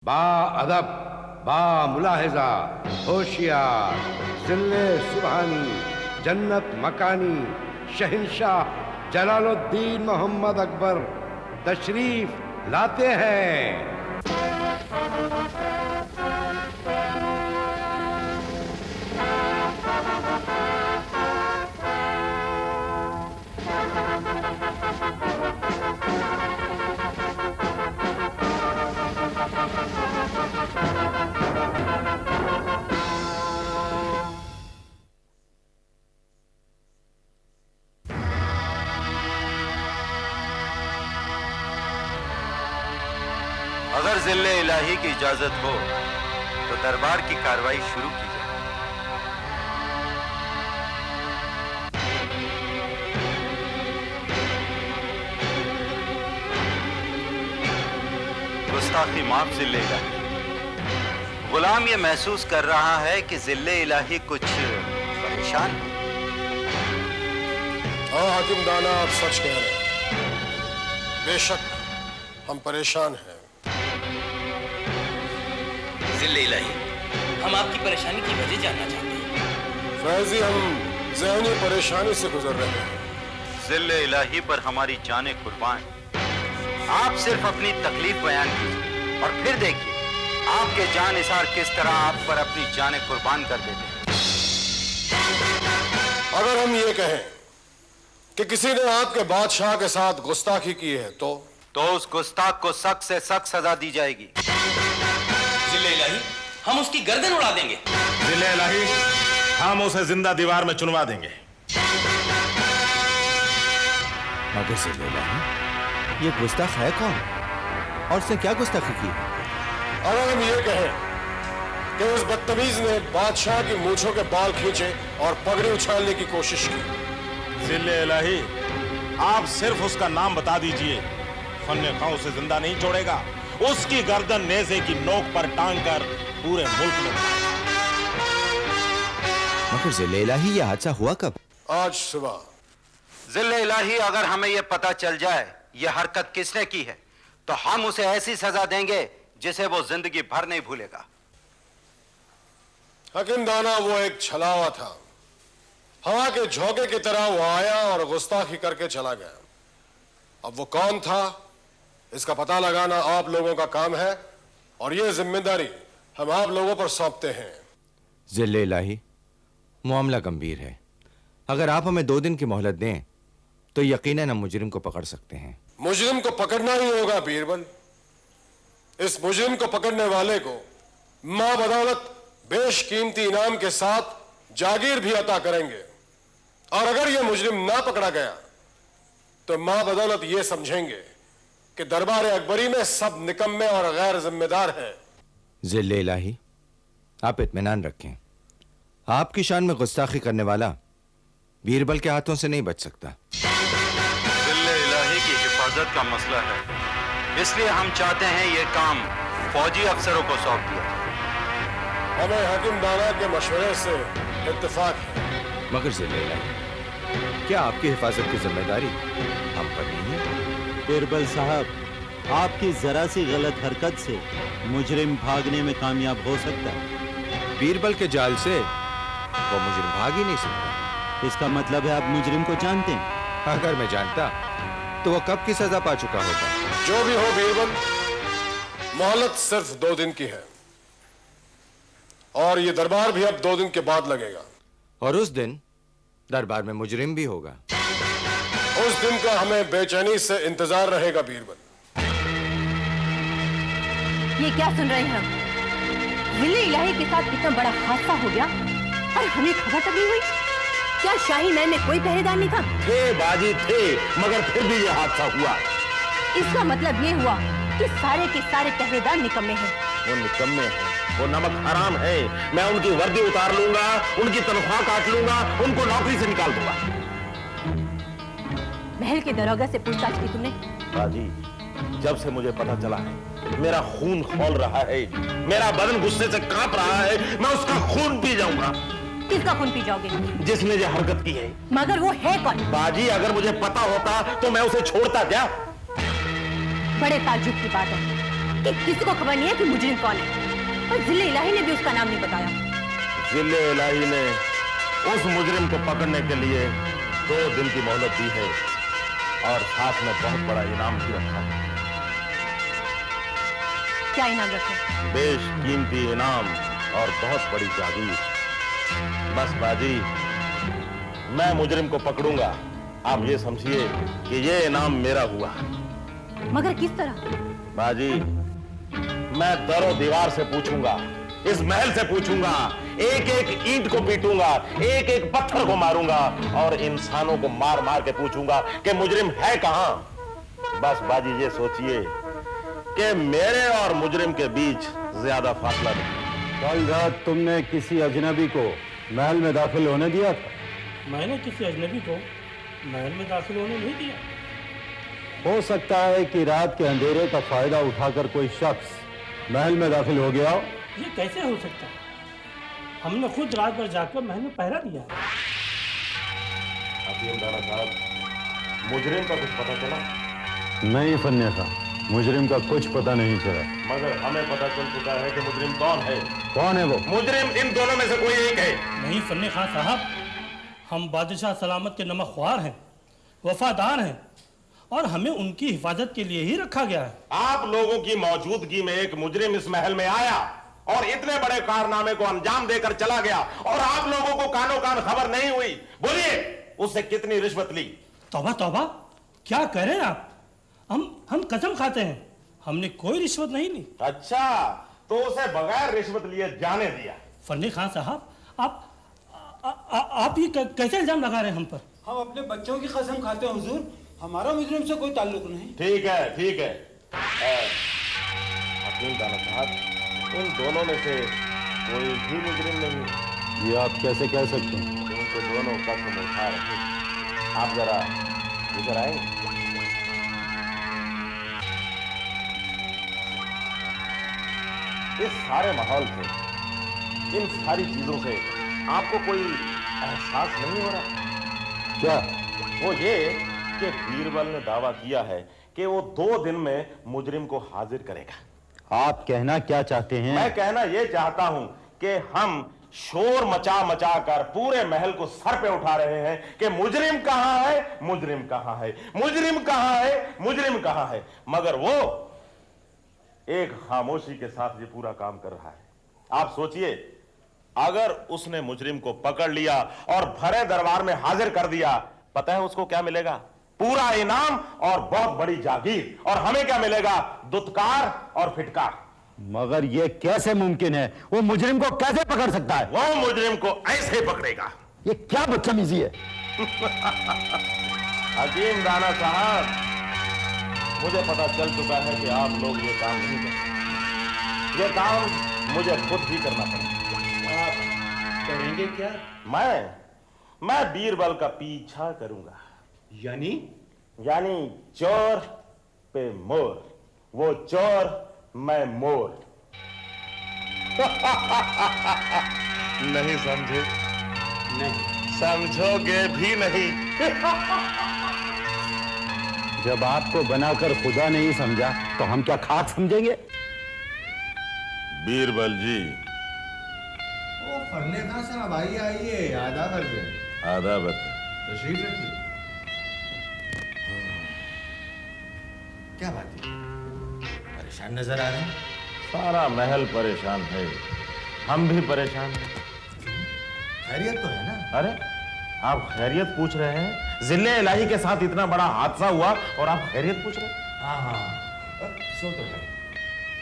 बा अदब, बा मुलाहिजा, होशियार, जिल्ले सुबहानी, जन्नत मकानी, शहंशाह जलालुद्दीन मोहम्मद अकबर तशरीफ लाते हैं। अगर जिल्ले इलाही की इजाजत हो तो दरबार की कार्रवाई शुरू की जाए। गुस्ताखी माफ जिल्ले इलाही। गुलाम ये महसूस कर रहा है कि जिल्ले इलाही कुछ परेशान है। हाँ हाकिम दाना, आप सच कह रहे हैं। बेशक हम परेशान हैं। जिल्ले इलाही, हम आपकी परेशानी की वजह जानना चाहते हैं। फैजी, हम ज़हनी परेशानी से गुजर रहे हैं। जिल्ले इलाही पर हमारी जानें कुर्बान। आप सिर्फ अपनी तकलीफ बयान कीजिए और फिर देखिए आपके जान निसार किस तरह आप पर अपनी जानें कुर्बान कर देते हैं। अगर हम ये कहें कि किसी ने आपके बादशाह के साथ गुस्ताखी की है तो उस गुस्ताख को सख्त से सख्त सजा दी जाएगी। जिल्ले इलाही, हम उसकी गर्दन उड़ा देंगे। जिले इलाही, हम उसे जिंदा दीवार में चुनवा देंगे। मगर जिले इलाही, ये गुस्ताख है कौन और उसने क्या गुस्ताखी की? अगर हम ये कहें कि उस बदतमीज ने बादशाह की मूंछों के बाल खींचे और पगड़ी उछालने की कोशिश की। जिले इलाही, आप सिर्फ उसका नाम बता दीजिए, फन्ने खां उसे जिंदा नहीं छोड़ेगा। उसकी गर्दन नेज़े की नोक पर टांग कर पूरे मुल्क में उड़ाएगा। मगर जिले इलाही, ये हादसा हुआ कब? आज सुबह। जिल्ले इलाही, अगर हमें यह पता चल जाए यह हरकत किसने की है तो हम उसे ऐसी सजा देंगे जिसे वो जिंदगी भर नहीं भूलेगा। हाकिम दाना, वो एक छलावा था। हवा के झोंके की तरह वो आया और गुस्ताखी करके चला गया। अब वो कौन था, इसका पता लगाना आप लोगों का काम है और ये जिम्मेदारी हम आप लोगों पर सौंपते हैं। जिले इलाही, मामला गंभीर है। अगर आप हमें 2 दिन की मोहलत दें तो यकीनन हम मुजरिम को पकड़ सकते हैं। मुजरिम को पकड़ना ही होगा बीरबल। इस मुजरिम को पकड़ने वाले को मां बदौलत बेशकीमती इनाम के साथ जागीर भी अता करेंगे। और अगर यह मुजरिम ना पकड़ा गया तो मां बदौलत यह समझेंगे कि दरबार अकबरी में सब निकम्मे और गैर जिम्मेदार हैं। जिले इलाही, आप इत्मीनान रखें। आपकी शान में गुस्ताखी करने वाला बीरबल के हाथों से नहीं बच सकता। जिल्ले इलाही की हिफाजत का मसला है, इसलिए हम चाहते हैं यह काम फौजी अफसरों को सौंप दिया जाए। हमें हाकिम दाना के मशवरे से इत्तेफाक है। मगर जिले इलाही, क्या आपकी हिफाजत की जिम्मेदारी हम पर नहीं है? बीरबल साहब, आपकी जरा सी गलत हरकत से मुजरिम भागने में कामयाब हो सकता है। बीरबल के जाल से वो मुजरिम भाग ही नहीं सकता। इसका मतलब है आप मुजरिम को जानते हैं? अगर मैं जानता तो वो कब की सजा पा चुका होता। जो भी हो बीरबल, मोहलत सिर्फ 2 दिन की है और ये दरबार भी अब 2 दिन के बाद लगेगा। और उस दिन दरबार में मुजरिम भी होगा। उस दिन का हमें बेचैनी से इंतजार रहेगा बीरबल। ये क्या सुन रहे हैं हम? जिले इलाही के साथ इतना बड़ा हादसा हो गया और हमें खबर तक नहीं हुई। क्या शाही महल में कोई पहरेदार नहीं था? थे बाजी थे, मगर फिर भी यह हादसा हुआ। इसका मतलब ये हुआ कि सारे के सारे पहरेदार निकम्मे हैं। वो निकम्मे हैं, वो नमक हराम है। मैं उनकी वर्दी उतार लूंगा, उनकी तनख्वाह काट लूंगा, उनको नौकरी से निकाल दूंगा। महल के दरोगा से पूछताछ की तुमने? बाजी, जब से मुझे पता चला है मेरा खून खौल रहा है, मेरा बदन गुस्से से कांप रहा है। मैं उसका खून पी जाऊंगा। किसका खून पी जाओगे? जिसने ये हरकत की है। मगर वो है कौन? बाजी, अगर मुझे पता होता तो मैं उसे छोड़ता क्या? बड़े ताज्जुब की बात है। कि किसी को खबर नहीं है कि मुजरिम कौन है। और जिले इलाही ने भी उसका नाम नहीं बताया। जिले इलाही ने उस मुजरिम को पकड़ने के लिए 2 दिन की मोहलत दी है और साथ में बहुत बड़ा इनाम भी रखा है। क्या इनाम रखा? बेशकीमती इनाम और बहुत बड़ी जागीर। बस बाजी, मैं मुजरिम को पकड़ूंगा। आप ये समझिए कि ये इनाम मेरा हुआ। मगर किस तरह? बाजी, मैं दरो दीवार से पूछूंगा, इस महल से पूछूंगा, एक एक ईंट को पीटूंगा, एक एक पत्थर को मारूंगा और इंसानों को मार मार के पूछूंगा कि मुजरिम है कहां। बस बाजी ये सोचिए कि मेरे और मुजरिम के बीच ज्यादा फासला नहीं। कल रात तुमने किसी अजनबी को महल में दाखिल होने दिया था? मैंने किसी अजनबी को महल में दाखिल होने नहीं दिया। हो सकता है कि रात के अंधेरे का फायदा उठाकर कोई शख्स महल में दाखिल हो गया हो। ये कैसे हो सकता है? हमने खुद रात भर जाकर महल में पहरा दिया। हकीम दाना साहब, मुजरिम का कुछ पता चला? नहीं फन्ने खां, मुजरिम का कुछ पता नहीं चला। मगर हमें पता चल चुका है कि मुजरिम कौन है। कौन है वो? मुजरिम इन दोनों में से कोई एक है। नहीं फन्ने खां साहब, हम बादशाह सलामत के नमकख्वार हैं, वफादार हैं और हमें उनकी हिफाजत के लिए ही रखा गया है। आप लोगों की मौजूदगी में एक मुजरिम इस महल में आया और इतने बड़े कारनामे को अंजाम देकर चला गया और आप लोगों को कानो कान खबर नहीं हुई। बोलिए, उससे कितनी रिश्वत ली? तौबा तौबा, क्या कह रहे हैं आप? हम कसम खाते हैं, हमने कोई रिश्वत नहीं ली। अच्छा, तो उसे बगैर रिश्वत लिए जाने दिया। फन्ने खां साहब, आप ये कैसे इल्जाम लगा रहे हैं हम पर? हम अपने बच्चों की कसम खाते हैं हुजूर, हमारा मुजरिम से कोई ताल्लुक नहीं। ठीक है, ठीक है। हकीम दाना साहब, इन दोनों में से कोई भी मुजरिम नहीं। ये आप कैसे कह सकते हैं? उनको दोनों कसम उठा रहे। आप जरा इधर आएंगे? इस सारे माहौल से, इन सारी चीजों से आपको कोई एहसास नहीं हो रहा? क्या? वो ये कि बीरबल ने दावा किया है कि वो 2 दिन में मुजरिम को हाजिर करेगा। आप कहना क्या चाहते हैं? मैं कहना ये चाहता हूं कि हम शोर मचा मचा कर पूरे महल को सर पे उठा रहे हैं कि मुजरिम कहां है, मुजरिम कहां है, मुजरिम कहां है, मुजरिम कहां है। मगर वो एक खामोशी के साथ ये पूरा काम कर रहा है। आप सोचिए, अगर उसने मुजरिम को पकड़ लिया और भरे दरबार में हाजिर कर दिया, पता है उसको क्या मिलेगा? पूरा इनाम और बहुत बड़ी जागीर। और हमें क्या मिलेगा? दुत्कार और फिटकार। मगर ये कैसे मुमकिन है? वो मुजरिम को कैसे पकड़ सकता है? वो मुजरिम को ऐसे पकड़ेगा। ये क्या बदतमीजी है? हकीम दाना साहब, मुझे पता चल चुका है कि आप लोग ये काम नहीं करते। ये काम मुझे खुद ही करना पड़ेगा। आप करेंगे क्या? मैं बीरबल का पीछा करूंगा। यानी चोर पे मोर, वो चोर मैं मोर। नहीं समझे? नहीं समझोगे भी नहीं। जब आपको बनाकर खुदा नहीं समझा तो हम क्या खाक समझेंगे? बीरबल जी। ओ फन्ने खां साहब, आइए, आदाब अर्ज़। आदाब। तशरीफ रखिए। क्या बात है, परेशान नजर आ रहे हैं? सारा महल परेशान है, हम भी परेशान हैं। खैरियत तो है ना? अरे, आप खैरियत पूछ रहे हैं? जिले इलाही के साथ इतना बड़ा हादसा हुआ और आप खैरियत पूछ रहे हैं? हाँ, सो तो है।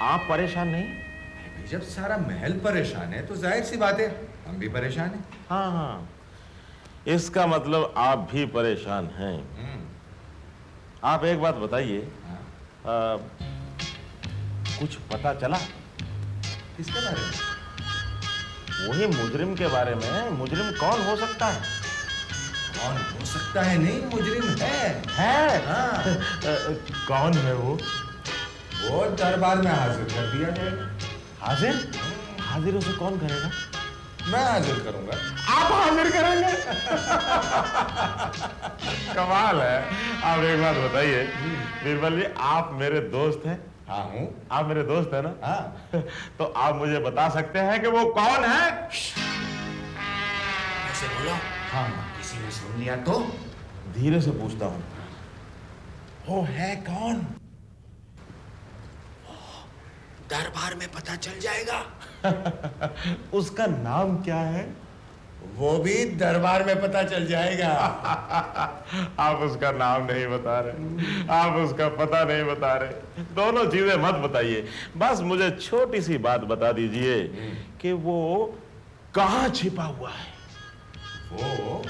आप परेशान नहीं? भाई, जब सारा महल परेशान है तो जाहिर सी बात है हम भी परेशान हैं। हाँ, इसका मतलब आप भी परेशान हैं। आप एक बात बताइए, कुछ पता चला? किसके बारे में? वही मुजरिम के बारे में। मुजरिम कौन हो सकता है? कौन हो सकता है नहीं, मुजरिम है। हाँ। कौन है वो? वो दरबार में हाजिर कर दिया जाएगा। हाजिर? हाजिर उसे कौन करेगा? मैं हाजिर करूंगा। आप हाजिर करेंगे? कमाल है। आप एक बात बताइए बीरबल जी, आप मेरे दोस्त हैं, हाँ हूँ। आप मेरे दोस्त हैं ना? हाँ। तो आप मुझे बता सकते हैं कि वो कौन है? ऐसे बोलो। हाँ, किसी ने सुन लिया तो? धीरे से पूछता हूँ। वो है कौन? दरबार में पता चल जाएगा। उसका नाम क्या है? वो भी दरबार में पता चल जाएगा। आप उसका नाम नहीं बता रहे, आप उसका पता नहीं बता रहे, दोनों चीजें मत बताइए। बस मुझे छोटी सी बात बता दीजिए कि वो कहाँ छिपा हुआ है। वो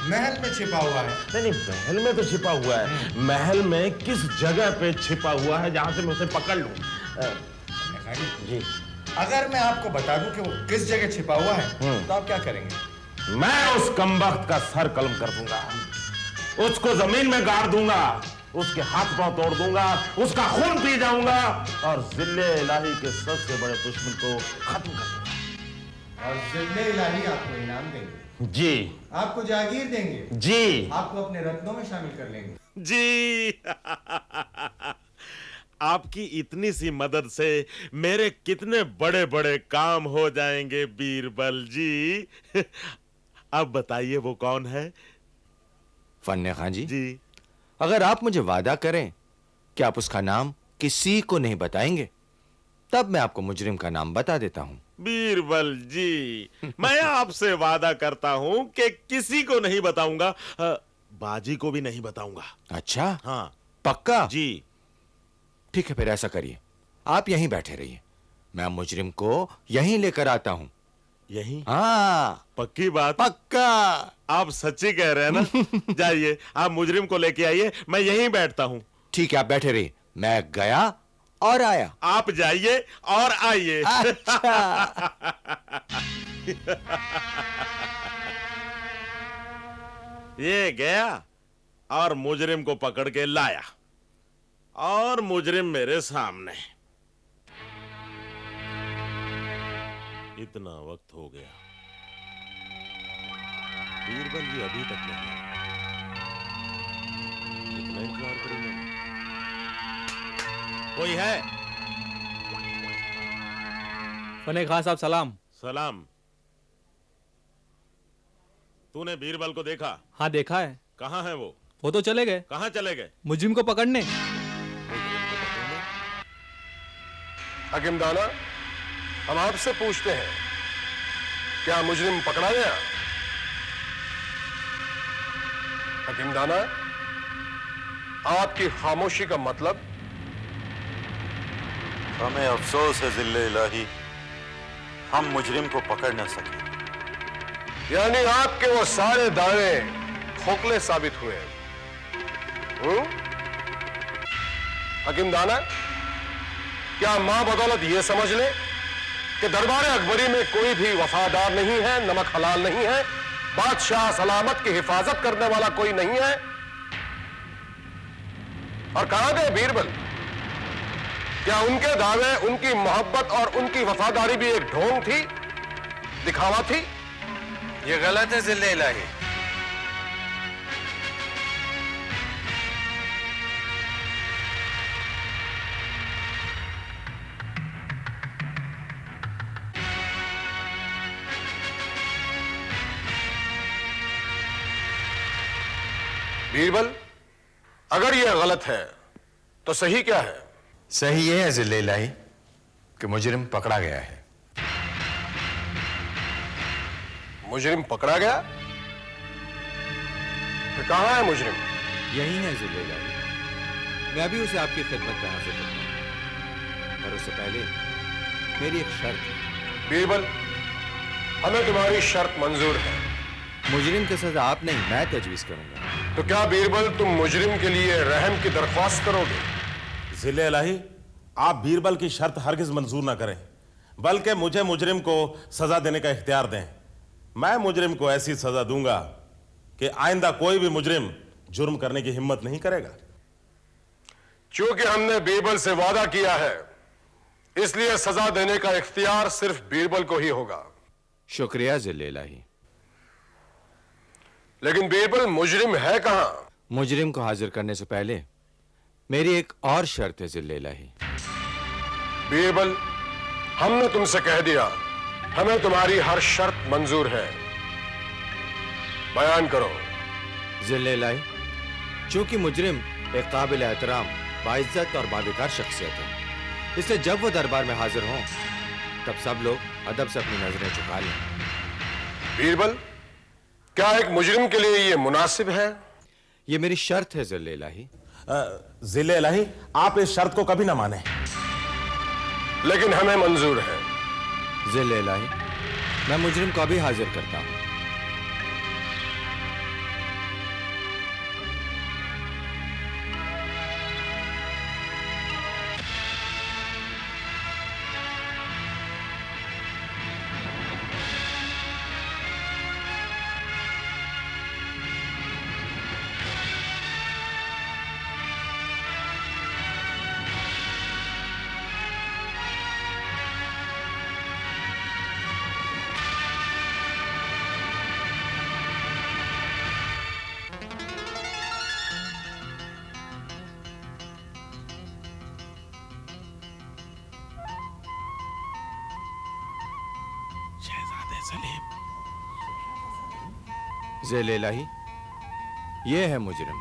महल में छिपा हुआ है। नहीं, महल में तो छिपा हुआ है, महल में किस जगह पे छिपा हुआ है जहां से मैं उसे पकड़ लूं? जी, अगर मैं आपको बता दूं कि वो किस जगह छिपा हुआ है तो आप क्या करेंगे? मैं उस कमबख्त का सर कलम कर दूंगा, उसको जमीन में गाड़ दूंगा, उसके हाथ पांव तोड़ दूंगा, उसका खून पी जाऊंगा और जिल्ले इलाही के सबसे बड़े दुश्मन को खत्म कर दूंगा। और जिल्ले इलाही आपको इनाम देंगे। जी। आपको जागीर देंगे। जी। आपको अपने रत्नों में शामिल कर लेंगे। जी। आपकी इतनी सी मदद से मेरे कितने बड़े बड़े काम हो जाएंगे बीरबल जी। अब बताइए वो कौन है? फन्ने खां जी, जी। अगर आप मुझे वादा करें कि आप उसका नाम किसी को नहीं बताएंगे, तब मैं आपको मुजरिम का नाम बता देता हूं। बीरबल जी, मैं आपसे वादा करता हूं कि किसी को नहीं बताऊंगा, बाजी को भी नहीं बताऊंगा। अच्छा? हाँ। पक्का? जी। ठीक है, फिर ऐसा करिए, आप यहीं बैठे रहिए, मैं मुजरिम को यहीं लेकर आता हूं। यहीं? हाँ। पक्की बात? पक्का। आप सच्ची कह रहे हैं ना? जाइए, आप मुजरिम को लेके आइए, मैं यहीं बैठता हूं। ठीक है, आप बैठे रहिए, मैं गया और आया। आप जाइए और आइए। अच्छा। ये गया और मुजरिम को पकड़ के लाया और मुजरिम मेरे सामने। इतना वक्त हो गया, बीरबल जी अभी तक नहीं आए। कितना इंतजार करेंगे? कोई है? फने खां साहब सलाम। सलाम। तूने बीरबल को देखा? हाँ देखा है। कहाँ है वो? वो तो चले गए। कहाँ चले गए? मुजरिम को पकड़ने। हकीम दाना, हम आपसे पूछते हैं, क्या मुजरिम पकड़ा गया? हकीम दाना, आपकी खामोशी का मतलब? हमें अफसोस है जिल्ले इलाही, हम मुजरिम को पकड़ न सके। यानी आपके वो सारे दावे खोखले साबित हुए। हकीम दाना, क्या मां बदौलत यह समझ ले कि दरबार अकबरी में कोई भी वफादार नहीं है, नमक हलाल नहीं है, बादशाह सलामत की हिफाजत करने वाला कोई नहीं है? और कहां गए बीरबल? क्या उनके दावे, उनकी मोहब्बत और उनकी वफादारी भी एक ढोंग थी, दिखावा थी? ये गलत है जिल्ले इलाही। बीरबल, अगर यह गलत है तो सही क्या है? सही ये है जिल्ले इलाही कि मुजरिम पकड़ा गया है। मुजरिम पकड़ा गया? फिर कहां है मुजरिम? यही है जिल्ले इलाही, मैं अभी उसे आपकी खिदमत में हाजिर करता हूं, पर उससे पहले मेरी एक शर्त है। बीरबल, हमें तुम्हारी शर्त मंजूर है। मुजरिम की सजा आप नहीं, मैं तजवीज करूंगा। तो क्या बीरबल तुम मुजरिम के लिए रहम की दरख्वास्त करोगे? जिले इलाही, आप बीरबल की शर्त हरगिज मंजूर ना करें, बल्कि मुझे मुजरिम को सजा देने का इख्तियार दें। मैं मुजरिम को ऐसी सजा दूंगा कि आइंदा कोई भी मुजरिम जुर्म करने की हिम्मत नहीं करेगा। चूंकि हमने बीरबल से वादा किया है, इसलिए सजा देने का इख्तियार सिर्फ बीरबल को ही होगा। शुक्रिया जिले इलाही। लेकिन बीरबल मुजरिम है कहां? मुजरिम को हाजिर करने से पहले मेरी एक और शर्त है जिल्ले इलाही। बीरबल, हमने तुमसे कह दिया, हमें तुम्हारी हर शर्त मंजूर है। बयान करो। जिल्ले इलाही, चूंकि मुजरिम एक काबिल एहतराम, बाइज्जत और बाविकार शख्सियत है, इसलिए जब वो दरबार में हाजिर हों तब सब लोग अदब से अपनी नजरें झुका लें। बीरबल, क्या एक मुजरिम के लिए यह मुनासिब है? यह मेरी शर्त है जिल्ले इलाही। जिले इलाही, आप इस शर्त को कभी ना माने। लेकिन हमें मंजूर है। जिले इलाही, मैं मुजरिम को अभी हाजिर करता हूं। जिले इलाही, ये है मुजरिम।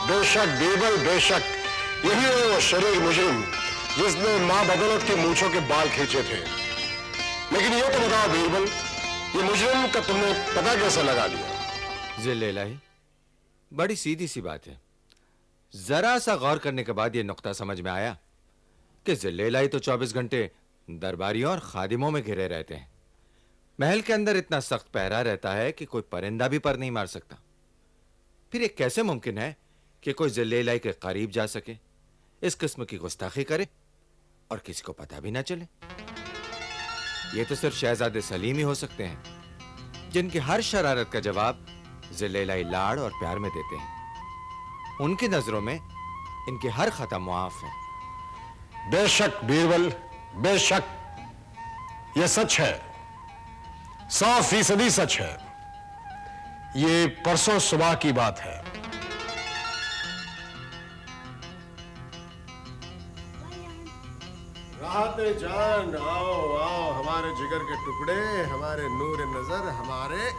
बेशक बीरबल, बेशक यही है वो शरीर मुजरिम जिसने मां बदौलत की मूंछों के बाल खींचे थे। लेकिन ये तो बताओ बीरबल, ये मुजरिम का तुमने पता कैसे लगा लिया? जिले इलाही, बड़ी सीधी सी बात है। जरा सा गौर करने के बाद ये नुक्ता समझ में आया कि जिले इलाही तो 24 घंटे दरबारियों और खादिमों में घिरे रहते हैं। महल के अंदर इतना सख्त पहरा रहता है कि कोई परिंदा भी पर नहीं मार सकता। फिर ये कैसे मुमकिन है कि कोई जिले इलाही के करीब जा सके, इस किस्म की गुस्ताखी करे और किसी को पता भी ना चले? ये तो सिर्फ शहजादे सलीम ही हो सकते हैं, जिनकी हर शरारत का जवाब जिले इलाही लाड़ और प्यार में देते हैं। उनकी नजरों में इनके हर खता मुआफ है। बेशक बीरबल, बेशक यह सच है, 100% सच है। ये परसों सुबह की बात है। राहते जान, आओ आओ हमारे जिगर के टुकड़े, हमारे नूर नजर, हमारे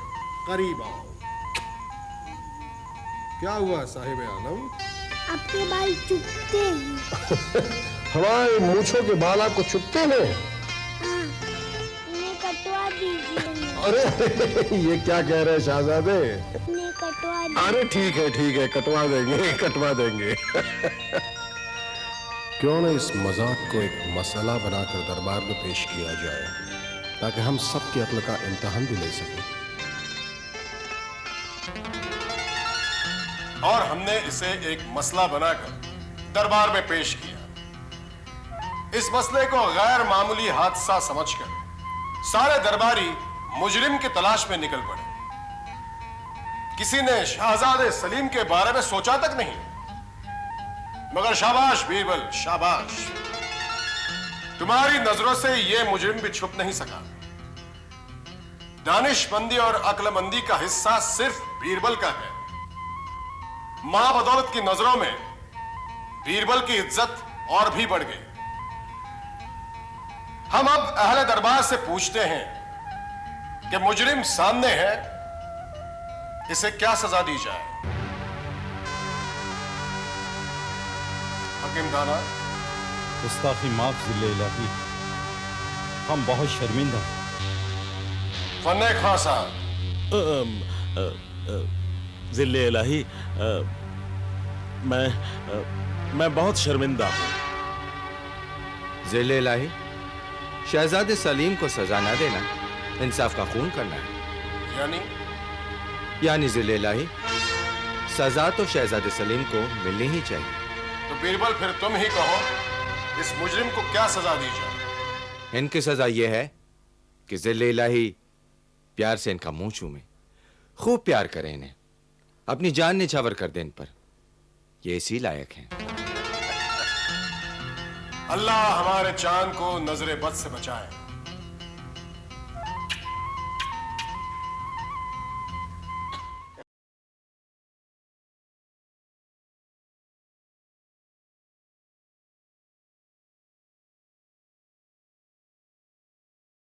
करीब आओ। क्या हुआ साहिब आलम? आपके बाल चुभते हैं। हमारे मूंछों के बाल आपको चुभते हैं? हाँ, इन्हें कटवा दीजिए। अरे ये क्या कह रहे हैं शहजादे? इन्हें कटवा दीजिए। अरे ठीक है, कटवा देंगे, कटवा देंगे। क्यों ना इस मजाक को एक मसला बनाकर दरबार में पेश किया जाए, ताकि हम सबकी अक्ल का इम्तिहान भी ले सकें। और हमने इसे एक मसला बनाकर दरबार में पेश किया। इस मसले को गैर मामूली हादसा समझकर सारे दरबारी मुजरिम की तलाश में निकल पड़े। किसी ने शहजादे सलीम के बारे में सोचा तक नहीं। मगर शाबाश बीरबल, शाबाश, तुम्हारी नजरों से यह मुजरिम भी छुप नहीं सका। दानिशमंदी और अक्लमंदी का हिस्सा सिर्फ बीरबल का है। मां बदौलत की नजरों में बीरबल की इज्जत और भी बढ़ गई। हम अब अहले दरबार से पूछते हैं कि मुजरिम सामने है, इसे क्या सजा दी जाए? हकीम दाना। गुस्ताखी माफ जिले इलाही, हम बहुत शर्मिंदा हैं। फन्ने खां साहब। जिले इलाही, मैं बहुत शर्मिंदा हूं। जिले इलाही, शहजादे सलीम को सजा ना देना इंसाफ का खून करना है। यानी जिले इलाही, सजा तो शहजादे सलीम को मिलनी ही चाहिए। तो बीरबल फिर तुम ही कहो, इस मुजरिम को क्या सजा दी जाए? इनकी सजा यह है कि ज़िल्ले इलाही प्यार से इनका मुंह चूमे, खूब प्यार करें इन्हें, अपनी जान निछावर कर दें इन पर। ये इसी लायक हैं। अल्लाह हमारे चांद को नजरे बद से बचाए।